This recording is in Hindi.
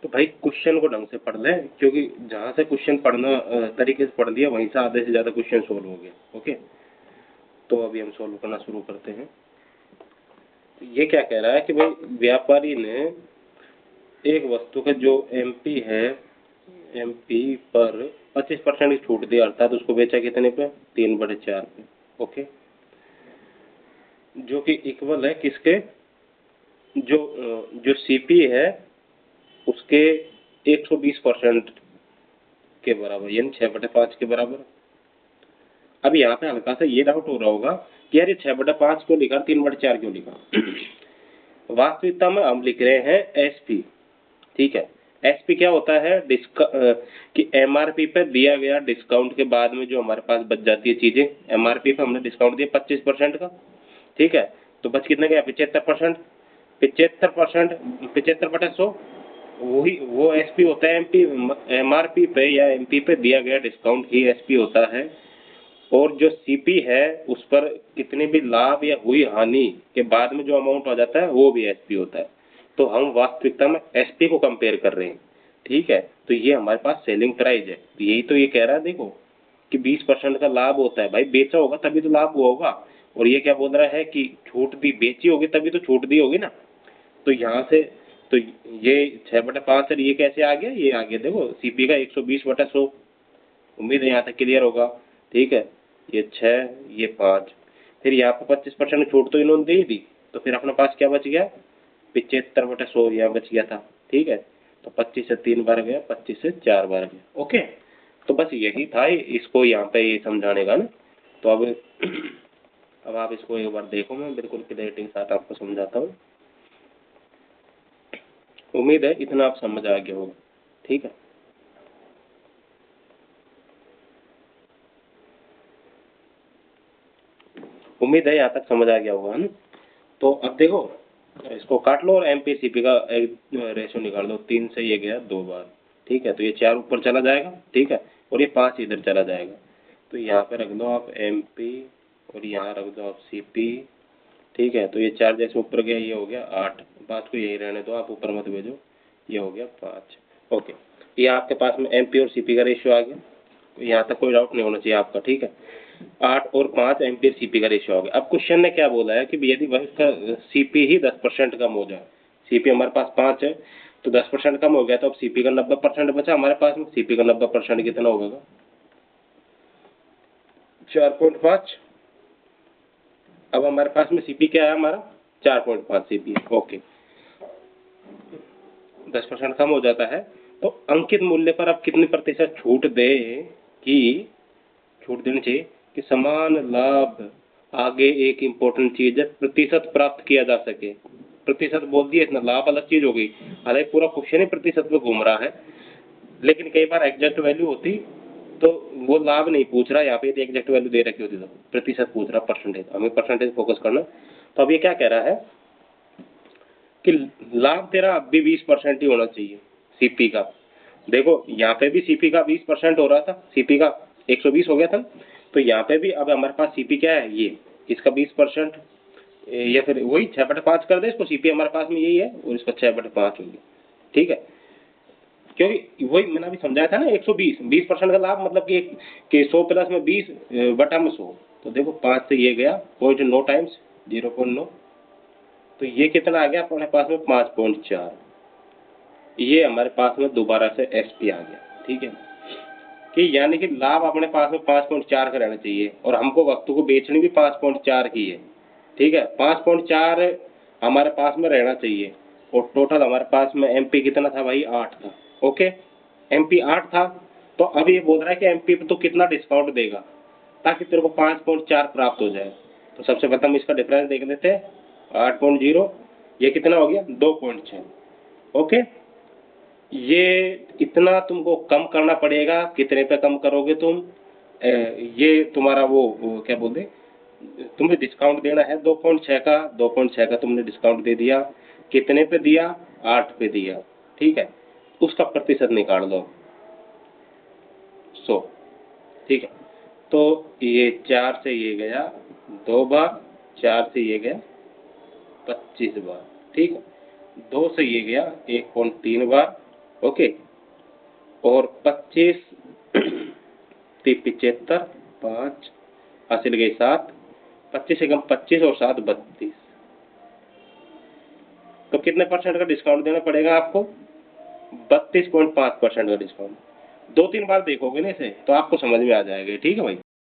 तो भाई क्वेश्चन को ढंग से पढ़ ले, क्योंकि जहाँ से क्वेश्चन पढ़ना तरीके से पढ़ लिया वहीं से आधे से ज़्यादा क्वेश्चन सोल्व हो गया। ओके, तो अभी हम सोल्व करना शुरू करते हैं। तो ये क्या कह रहा है कि भाई व्यापारी ने एक वस्तु का जो एमपी है, एमपी पर 25% की छूट दी, अर्थात उसको बेचा कितने पे? 3/4 पे। ओके, जो कि इक्वल है किसके? जो सीपी है उसके 120% के बराबर, यानी 6/5 के बराबर। अब यहाँ पे हल्का सा ये डाउट हो रहा होगा कि यार ये 6/5 क्यों लिखा, 3/4 क्यों लिखा? वास्तविकता में हम लिख रहे हैं एसपी, ठीक है। एसपी क्या होता है? कि एमआरपी पे दिया गया डिस्काउंट के बाद में जो हमारे पास बच जाती है चीजें, एमआरपी पे हमने डिस्काउंट दिया 25% का, ठीक है, तो बच कितना गया? 75%। 75%, 75/100, वही वो एसपी होता है। एमपी, एमआरपी पे या एमपी पे दिया गया डिस्काउंट ही एसपी होता है। और जो सीपी है उस पर कितने भी लाभ या हुई हानि के बाद में जो अमाउंट आ जाता है वो भी एसपी होता है। तो हम वास्तविकता में एसपी को कंपेयर कर रहे हैं, ठीक है। तो ये हमारे पास सेलिंग प्राइस है, तो यही तो ये कह रहा है देखो कि 20% का लाभ होता है। भाई बेचा होगा तभी तो लाभ हुआ होगा। और ये क्या बोल रहा है कि छूट दी, बेची होगी तभी तो छूट दी होगी ना। तो यहाँ से तो ये 6/5 है, ये कैसे आ गया? ये आ गया देखो सीपी का 120/100। उम्मीद है यहाँ तक क्लियर होगा, ठीक है। ये 6, ये 5, फिर यहाँ पर 25% छूट तो इन्होंने दे ही दी, तो फिर अपने पास क्या बच गया? 75/100 यहाँ बच गया था, ठीक है। तो 25 से 3 बार गया, 25 से 4 बार गया। ओके, तो बस यही था इसको यहाँ पे ये समझाने का ना। तो अब आप इसको एक बार देखो, मैं बिल्कुल क्लियरिटी के साथ आपको समझाता हूँ। उम्मीद है इतना आप समझ आ गया होगा, ठीक है। उम्मीद है यहाँ तक समझ आ गया होगा ना। तो अब देखो इसको काट लो और एमपीसीपी का एक रेशो निकाल दो। 3 से ये गया 2 बार, ठीक है, तो ये 4 ऊपर चला जाएगा, ठीक है, और ये 5 इधर चला जाएगा। तो यहाँ पे रख दो आप एमपी और यहाँ रख दो आप सीपी, ठीक है। तो ये 4 जैसे ऊपर गया ये हो गया 8, बात को यही रहने दो, आप ऊपर मत भेजो। ये हो गया 5। ओके, ये आपके पास में एमपी और सीपी का रेशियो आ गया। तो यहाँ तक कोई डाउट नहीं होना चाहिए आपका, ठीक है। 8 और 5 एम्पियर सीपी का रेशियो हो गया। अब क्वेश्चन ने क्या बोला है कि यदि वह उसका सीपी ही 10% कम हो जाए, सीपी हमारे पास 5 है तो 10% कम हो गया, तो अब सीपी का 90% बचा हमारे पास में। सीपी का 90% कितना होगा? 4.5। अब हमारे पास में सीपी क्या है? हमारा 4.5 सीपी है। ओके, 10% कम हो जाता है, तो अंकित मूल्य पर अब कितनी प्रतिशत छूट दे कि छूट देनी चाहिए कि समान लाभ, आगे एक इंपॉर्टेंट चीज है, प्रतिशत प्राप्त किया जा सके। प्रतिशत बोल दिया, इतना लाभ अलग चीज हो गई। हालांकि पूरा क्वेश्चन ही प्रतिशत पे घूम रहा है, लेकिन कई बार एग्जैक्ट वैल्यू होती तो वो लाभ नहीं पूछ रहा। यहाँ पे यदि एग्जैक्ट वैल्यू दे रखी होती तो प्रतिशत पूछ रहा, परसेंटेज। हमें परसेंटेज फोकस करना। तो अब ये क्या कह रहा है कि लाभ तेरा अब भी 20% ही होना चाहिए सीपी का। देखो यहाँ पे भी सीपी का 20% हो रहा था, सीपी का 120 हो गया था। तो यहाँ पे भी अब हमारे पास सीपी क्या है? ये इसका 20%, या फिर वही 6/5 कर दे इसको। सीपी हमारे पास में यही है और इसका 6/5 होगी, ठीक है। क्योंकि वही मैंने अभी समझाया था ना, 120, 20% का लाभ मतलब कि 100 प्लस में 20/100। तो देखो 5 से ये गया 0.9 टाइम्स 0.9, तो ये कितना आ गया अपने पास में? 5.4। ये हमारे पास में दोबारा से एसपी आ गया, ठीक है। कि यानी कि लाभ अपने पास में 5.4 का रहना चाहिए और हमको वस्तु को बेचनी भी 5.4 की है, ठीक है। 5.4 हमारे पास में रहना चाहिए। और टोटल हमारे पास में एमपी कितना था भाई? 8 था। ओके, एमपी 8 था। तो अब ये बोल रहा है कि एमपी पे तो कितना डिस्काउंट देगा ताकि तेरे को 5.4 प्राप्त हो जाए। तो सबसे प्रथम इसका डिफरेंस देख लेते हैं। 8.0 ये कितना हो गया? 2.6। ओके, ये इतना तुमको कम करना पड़ेगा। कितने पे कम करोगे तुम? ये तुम्हारा वो क्या बोलते, तुम्हें डिस्काउंट देना है 2.6 का। 2.6 का तुमने डिस्काउंट दे दिया। कितने पे दिया? 8 पे दिया, ठीक है। उसका प्रतिशत निकाल दो 100, ठीक है। तो ये 4 से ये गया 2 बार, 4 से ये गया 25 बार, ठीक है। 2 से ये गया 1.3 बार ओके। और 25 75 5 80 लगे 7, 25 से कम 25 और 7 32। तो कितने परसेंट का डिस्काउंट देना पड़ेगा आपको? 32.5% का डिस्काउंट। 2-3 बार देखोगे ना इसे तो आपको समझ में आ जाएगा। ठीक है भाई।